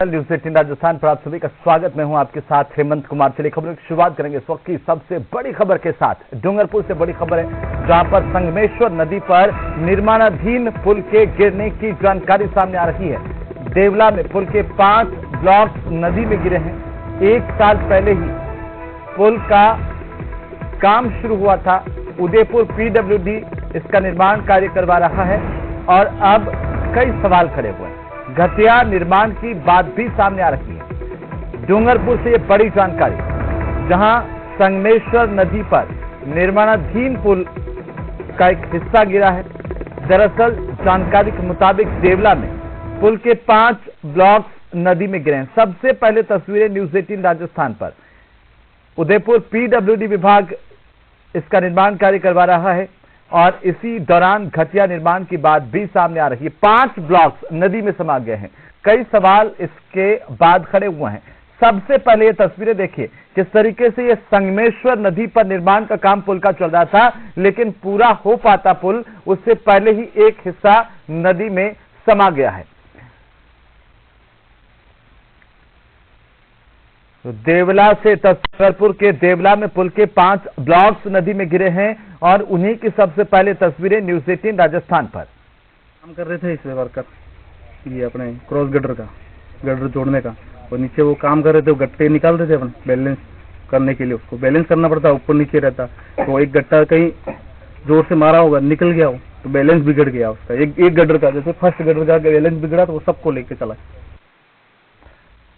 News 18 Rajasthan पर आप सभी का स्वागत। मैं हूं आपके साथ हेमंत कुमार। चलिए खबरों की शुरुआत करेंगे इस वक्त की सबसे बड़ी खबर के साथ। डूंगरपुर से बड़ी खबर है, जहां पर संगमेश्वर नदी पर निर्माणाधीन पुल के गिरने की जानकारी सामने आ रही है। देवला में पुल के 5 ब्लॉक नदी में गिरे हैं। 1 साल पहले ही पुल का काम शुरू हुआ था। उदयपुर पीडब्ल्यूडी इसका निर्माण कार्य करवा रहा है और अब कई सवाल खड़े हुए हैं। घटिया निर्माण की बात भी सामने आ रही है। डूंगरपुर से ये बड़ी जानकारी, जहां संगमेश्वर नदी पर निर्माणाधीन पुल का एक हिस्सा गिरा है। दरअसल जानकारी के मुताबिक देवला में पुल के 5 ब्लॉक नदी में गिरे हैं। सबसे पहले तस्वीरें न्यूज़ 18 राजस्थान पर। उदयपुर पीडब्ल्यूडी विभाग इसका निर्माण कार्य करवा रहा है और इसी दौरान घटिया निर्माण की बात भी सामने आ रही है। 5 ब्लॉक्स नदी में समा गए हैं। कई सवाल इसके बाद खड़े हुए हैं। सबसे पहले ये तस्वीरें देखिए, किस तरीके से ये संगमेश्वर नदी पर निर्माण का काम पुल का चल रहा था, लेकिन पूरा हो पाता पुल उससे पहले ही एक हिस्सा नदी में समा गया है। तो देवला से डूंगरपुर के देवला में पुल के 5 ब्लॉक्स नदी में गिरे हैं और उन्हीं की सबसे पहले तस्वीरें न्यूज़ 18 राजस्थान पर। काम कर रहे थे इस वर्कर, ये अपने क्रॉस गटर का, गटर जोड़ने का, और नीचे वो काम कर रहे थे। वो गट्टे निकाल रहे थे अपने बैलेंस करने के लिए। उसको बैलेंस करना पड़ता, ऊपर नीचे रहता। तो एक गट्टा कहीं जोर से मारा होगा, निकल गया हो तो बैलेंस बिगड़ गया उसका। एक गटर का, जैसे फर्स्ट गटर का बैलेंस बिगड़ा तो वो सबको लेके चला।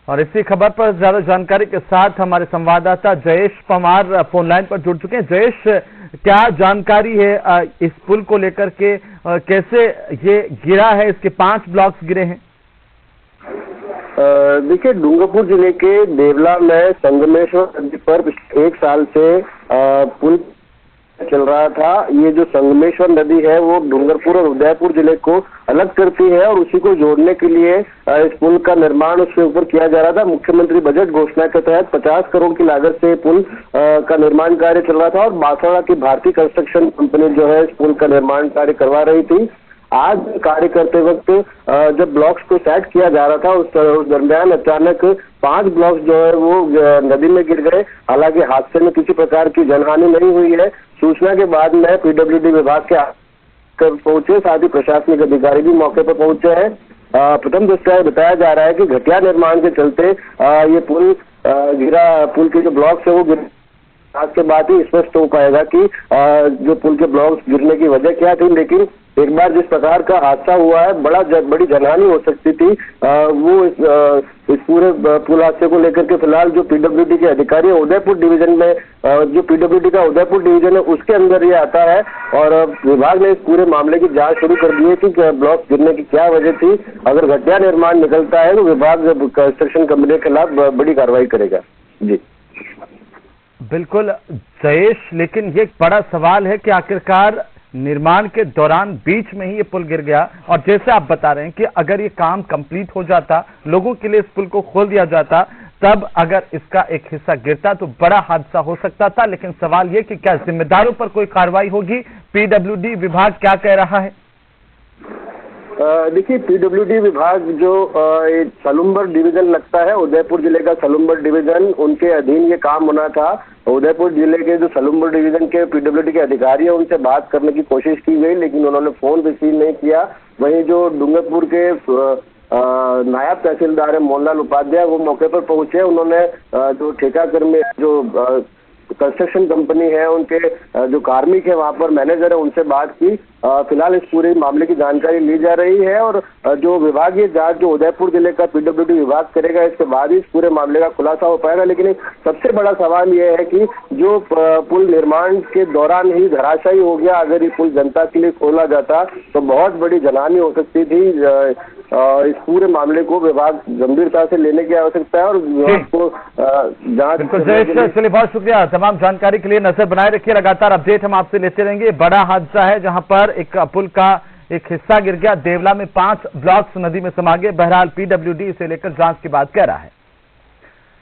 और इसी खबर पर ज्यादा जानकारी के साथ हमारे संवाददाता जयेश पवार फोन लाइन पर जुड़ चुके हैं। जयेश, क्या जानकारी है इस पुल को लेकर के, कैसे ये गिरा है? इसके 5 ब्लॉक्स गिरे हैं। देखिए, डूंगरपुर जिले के देवला में संगमेश्वर नदी पर 1 साल से पुल चल रहा था। ये जो संगमेश्वर नदी है वो डूंगरपुर और उदयपुर जिले को अलग करती है और उसी को जोड़ने के लिए इस पुल का निर्माण उसके ऊपर किया जा रहा था। मुख्यमंत्री बजट घोषणा के तहत 50 करोड़ की लागत से पुल का निर्माण कार्य चल रहा था और बांसवाड़ा की भारतीय कंस्ट्रक्शन कंपनी जो है इस पुल का निर्माण कार्य करवा रही थी। आज कार्य करते वक्त जब ब्लॉक्स को सेट किया जा रहा था, उस दरमियान अचानक 5 ब्लॉक्स जो है वो नदी में गिर गए। हालांकि हादसे में किसी प्रकार की जनहानि नहीं हुई है। सूचना के बाद में पीडब्ल्यूडी विभाग के पहुंचे, साथ ही प्रशासनिक अधिकारी भी मौके पर पहुंचे हैं। प्रथम दृष्टया बताया जा रहा है कि घटिया निर्माण के चलते ये पुल गिरा। पुल के जो ब्लॉक्स है वो गिर, आज के बाद ही स्पष्ट हो पाएगा कि जो पुल के ब्लॉक्स गिरने की वजह क्या थी। लेकिन एक बार जिस प्रकार का हादसा हुआ है, बड़ी जनहानि हो सकती थी। वो इस पूरे पुल हादसे को लेकर के फिलहाल जो पीडब्ल्यूडी के अधिकारी है उदयपुर डिवीजन में, जो पीडब्ल्यूडी का उदयपुर डिवीजन है उसके अंदर ये आता है और विभाग ने इस पूरे मामले की जांच शुरू कर दी है कि ब्लॉक गिरने की क्या वजह थी। अगर घटिया निर्माण निकलता है तो विभाग कंस्ट्रक्शन कंपनी के खिलाफ बड़ी कार्रवाई करेगा। जी बिल्कुल जयेश, लेकिन ये एक बड़ा सवाल है कि आखिरकार निर्माण के दौरान बीच में ही ये पुल गिर गया। और जैसे आप बता रहे हैं कि अगर ये काम कंप्लीट हो जाता, लोगों के लिए इस पुल को खोल दिया जाता, तब अगर इसका एक हिस्सा गिरता तो बड़ा हादसा हो सकता था। लेकिन सवाल ये कि क्या जिम्मेदारों पर कोई कार्रवाई होगी? पीडब्ल्यूडी विभाग क्या कह रहा है? देखिए, पीडब्ल्यूडी विभाग जो सलुम्बर डिवीजन लगता है, उदयपुर जिले का सलुम्बर डिवीजन, उनके अधीन ये काम होना था। उदयपुर जिले के जो सलुम्बर डिवीजन के पीडब्ल्यूडी के अधिकारी हैं उनसे बात करने की कोशिश की गई, लेकिन उन्होंने फोन रिसीव नहीं किया। वहीं जो डूंगरपुर के नायब तहसीलदार है मोहनलाल उपाध्याय, वो मौके पर पहुंचे। उन्होंने जो ठेका कर्मी, जो कंस्ट्रक्शन कंपनी है, उनके जो कार्मिक है वहां पर मैनेजर है, उनसे बात की। फिलहाल इस पूरे मामले की जानकारी ली जा रही है और जो विभागीय जांच जो उदयपुर जिले का पीडब्ल्यूडी विभाग करेगा, इसके बाद ही इस पूरे मामले का खुलासा हो पाएगा। लेकिन सबसे बड़ा सवाल यह है कि जो पुल निर्माण के दौरान ही धराशायी हो गया, अगर ये पुल जनता के लिए खोला जाता तो बहुत बड़ी जनहानि हो सकती थी। इस पूरे मामले को विभाग गंभीरता से लेने की आवश्यकता है और विभाग को जांच। चलिए, बहुत शुक्रिया तमाम जानकारी के लिए। नजर बनाए रखिए, लगातार अपडेट हम आपसे लेते रहेंगे। बड़ा हादसा है जहां पर एक पुल का एक हिस्सा गिर गया। देवला में 5 ब्लॉक्स नदी में समा गए। बहरहाल पीडब्ल्यूडी इसे लेकर जांच की बात कह रहा है।